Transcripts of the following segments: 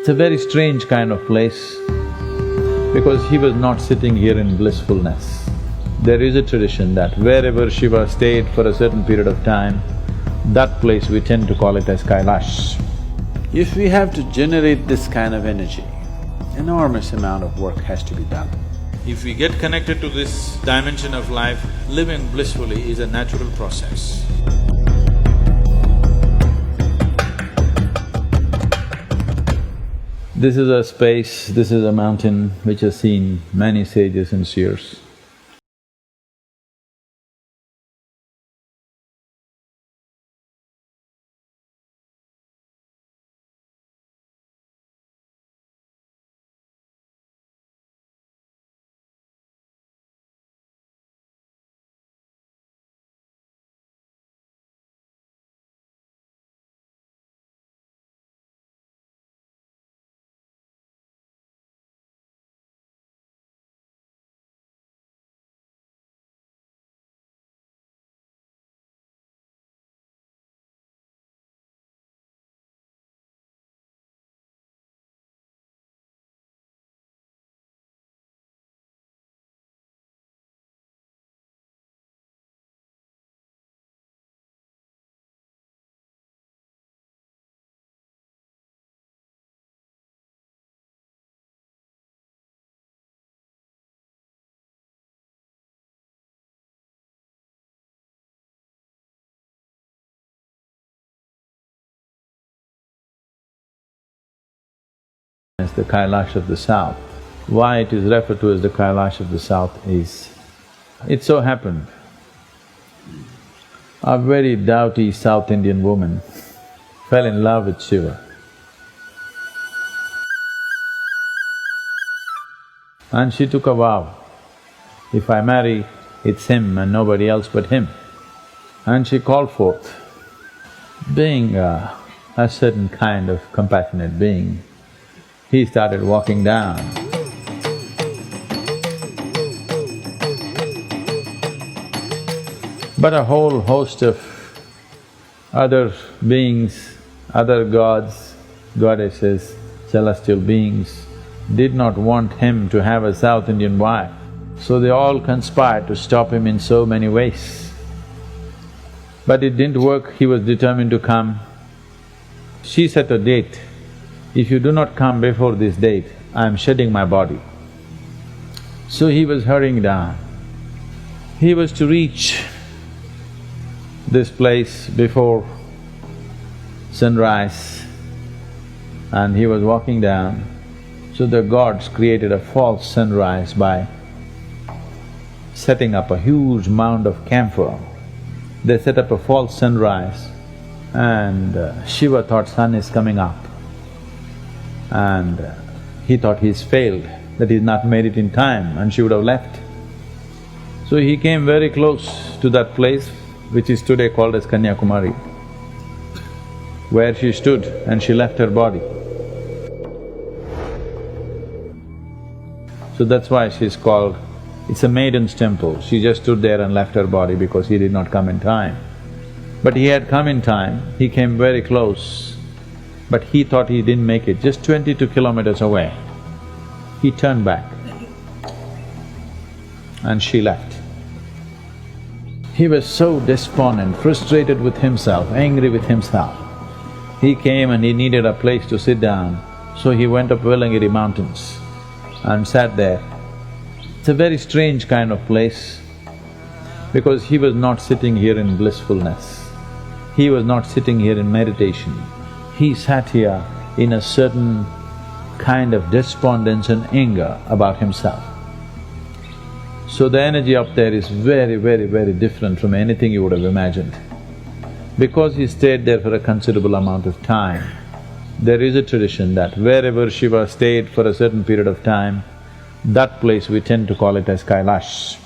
It's a very strange kind of place because he was not sitting here in blissfulness. There is a tradition that wherever Shiva stayed for a certain period of time, that place we tend to call it as Kailash. If we have to generate this kind of energy, enormous amount of work has to be done. If we get connected to this dimension of life, living blissfully is a natural process. This is a space, this is a mountain which has seen many sages and seers. As the Kailash of the south. Why it is referred to as the Kailash of the south is, it so happened, a very doughty South Indian woman fell in love with Shiva. And she took a vow, if I marry, it's him and nobody else but him. And she called forth, being a certain kind of compassionate being, he started walking down. But a whole host of other beings, other gods, goddesses, celestial beings did not want him to have a South Indian wife. So they all conspired to stop him in so many ways. But it didn't work, he was determined to come. She set a date. If you do not come before this date, I am shedding my body. So he was hurrying down. He was to reach this place before sunrise and he was walking down. So the gods created a false sunrise by setting up a huge mound of camphor. They set up a false sunrise and Shiva thought sun is coming up. And he thought he's failed, that he's not made it in time and she would have left. So he came very close to that place which is today called as Kanyakumari, where she stood and she left her body. So that's why she's called… it's a maiden's temple. She just stood there and left her body because he did not come in time. But he had come in time, he came very close. But he thought he didn't make it, just 22 kilometers away. He turned back and she left. He was so despondent, frustrated with himself, angry with himself. He came and he needed a place to sit down, so he went up Velliangiri mountains and sat there. It's a very strange kind of place because he was not sitting here in blissfulness. He was not sitting here in meditation. He sat here in a certain kind of despondence and anger about himself. So the energy up there is very, very, very different from anything you would have imagined. Because he stayed there for a considerable amount of time, there is a tradition that wherever Shiva stayed for a certain period of time, that place we tend to call it as Kailash.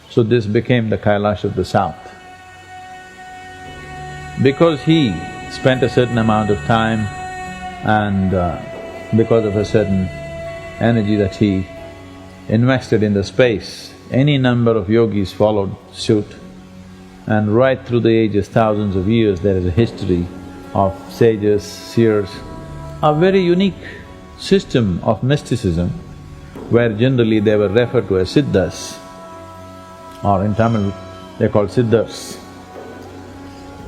So this became the Kailash of the south. Because he spent a certain amount of time and because of a certain energy that he invested in the space, any number of yogis followed suit. And right through the ages, thousands of years, there is a history of sages, seers, a very unique system of mysticism where generally they were referred to as siddhas, or in Tamil they're called siddhas.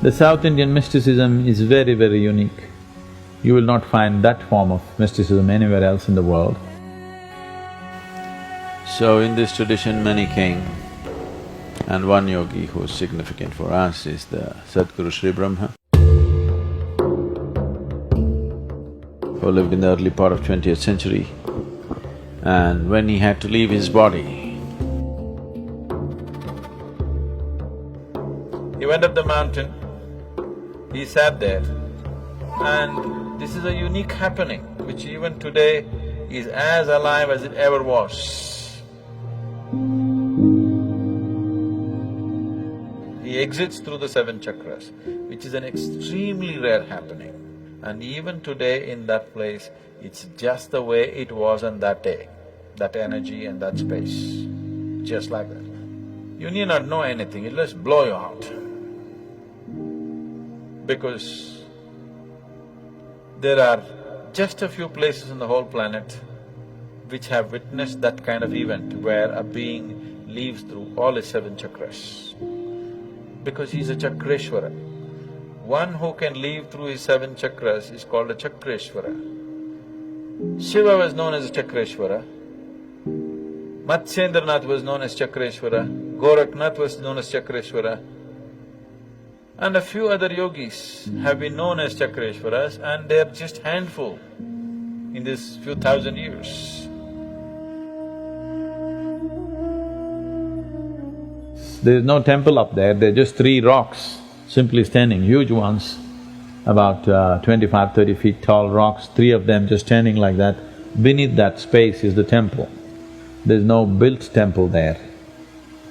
The South Indian mysticism is very, very unique. You will not find that form of mysticism anywhere else in the world. So in this tradition many came, and one yogi who is significant for us is the Sadhguru Sri Brahma, who lived in the early part of 20th century. And when he had to leave his body, he went up the mountain, he sat there, and this is a unique happening which even today is as alive as it ever was. He exits through the seven chakras, which is an extremely rare happening. And even today in that place, it's just the way it was on that day, that energy and that space, just like that. You need not know anything, it'll just blow you out. Because there are just a few places on the whole planet which have witnessed that kind of event where a being leaves through all his seven chakras. Because he's a Chakreshwara. One who can leave through his seven chakras is called a Chakreshwara. Shiva was known as a Chakreshwara, Matsyendranath was known as Chakreshwara, Goraknath was known as Chakreshwara, and a few other yogis have been known as Chakreshwaras, and they're just handful in this few thousand years. There's no temple up there, they're just three rocks simply standing, huge ones, about 25–30 feet tall rocks, three of them just standing like that. Beneath that space is the temple. There's no built temple there.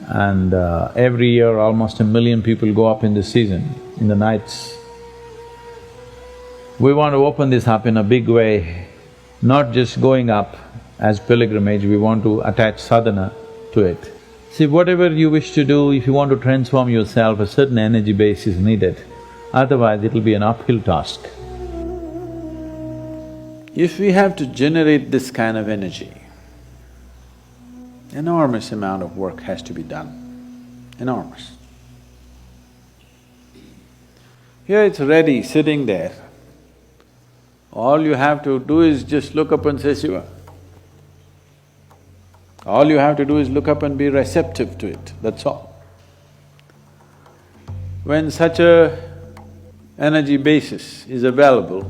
And every year almost 1 million people go up in this season, in the nights. We want to open this up in a big way, not just going up as pilgrimage, we want to attach sadhana to it. See, whatever you wish to do, if you want to transform yourself, a certain energy base is needed, otherwise it'll be an uphill task. If we have to generate this kind of energy, enormous amount of work has to be done, enormous. Here it's ready, sitting there. All you have to do is just look up and say Shiva. All you have to do is look up and be receptive to it, that's all. When such a energy basis is available,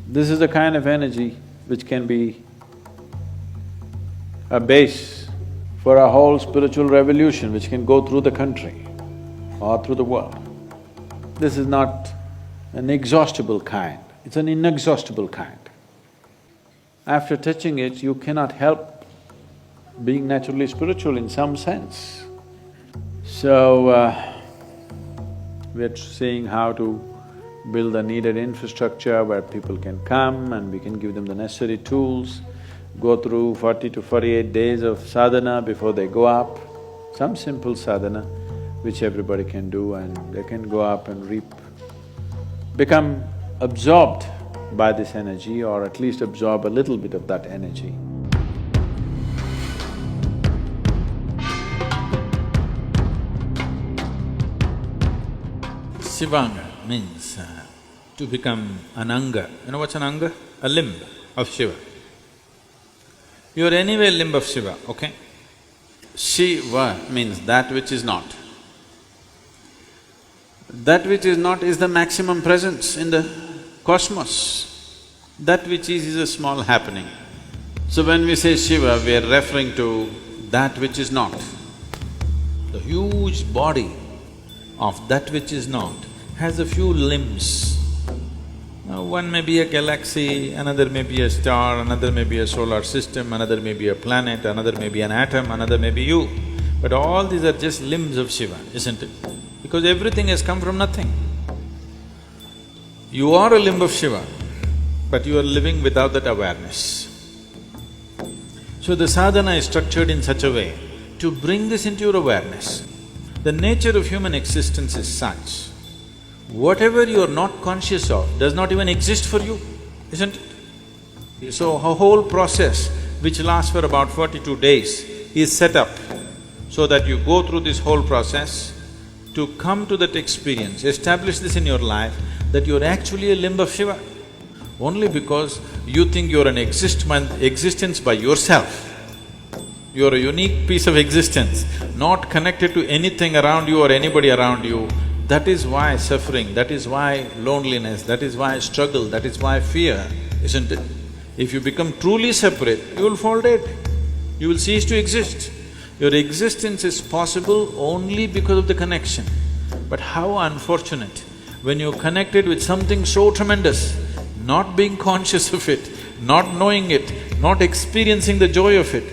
this is the kind of energy which can be a base for a whole spiritual revolution which can go through the country or through the world. This is not an exhaustible kind, it's an inexhaustible kind. After touching it, you cannot help being naturally spiritual in some sense. So, we're seeing how to build the needed infrastructure where people can come and we can give them the necessary tools, go through 40 to 48 days of sadhana before they go up, some simple sadhana which everybody can do, and they can go up and become absorbed by this energy, or at least absorb a little bit of that energy. Shivanga means to become an anga. You know what's an anga? A limb of Shiva. You're anyway limb of Shiva, okay? Shiva means that which is not. That which is not is the maximum presence in the cosmos. That which is a small happening. So when we say Shiva, we are referring to that which is not. The huge body of that which is not has a few limbs. Now, one may be a galaxy, another may be a star, another may be a solar system, another may be a planet, another may be an atom, another may be you. But all these are just limbs of Shiva, isn't it? Because everything has come from nothing. You are a limb of Shiva, but you are living without that awareness. So the sadhana is structured in such a way to bring this into your awareness. The nature of human existence is such, whatever you are not conscious of does not even exist for you, isn't it? So a whole process which lasts for about 42 days is set up so that you go through this whole process to come to that experience, establish this in your life that you're actually a limb of Shiva. Only because you think you're an existence by yourself. You're a unique piece of existence, not connected to anything around you or anybody around you. That is why suffering, that is why loneliness, that is why struggle, that is why fear, isn't it? If you become truly separate, you will fall dead. You will cease to exist. Your existence is possible only because of the connection. But how unfortunate when you're connected with something so tremendous, not being conscious of it, not knowing it, not experiencing the joy of it.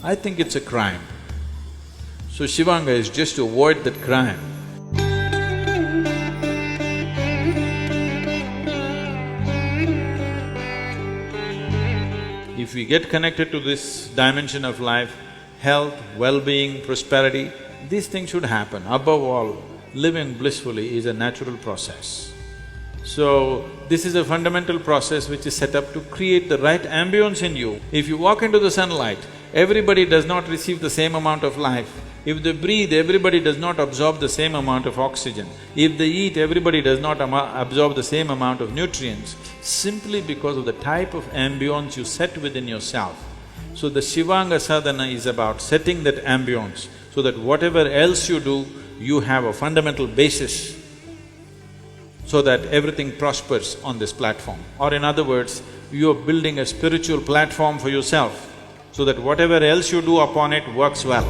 I think it's a crime. So Shivanga is just to avoid that crime. If we get connected to this dimension of life, health, well-being, prosperity, these things should happen. Above all, living blissfully is a natural process. So, this is a fundamental process which is set up to create the right ambience in you. If you walk into the sunlight, everybody does not receive the same amount of life. If they breathe, everybody does not absorb the same amount of oxygen. If they eat, everybody does not absorb the same amount of nutrients, simply because of the type of ambience you set within yourself. So the Shivanga sadhana is about setting that ambience so that whatever else you do, you have a fundamental basis so that everything prospers on this platform. Or in other words, you are building a spiritual platform for yourself so that whatever else you do upon it works well.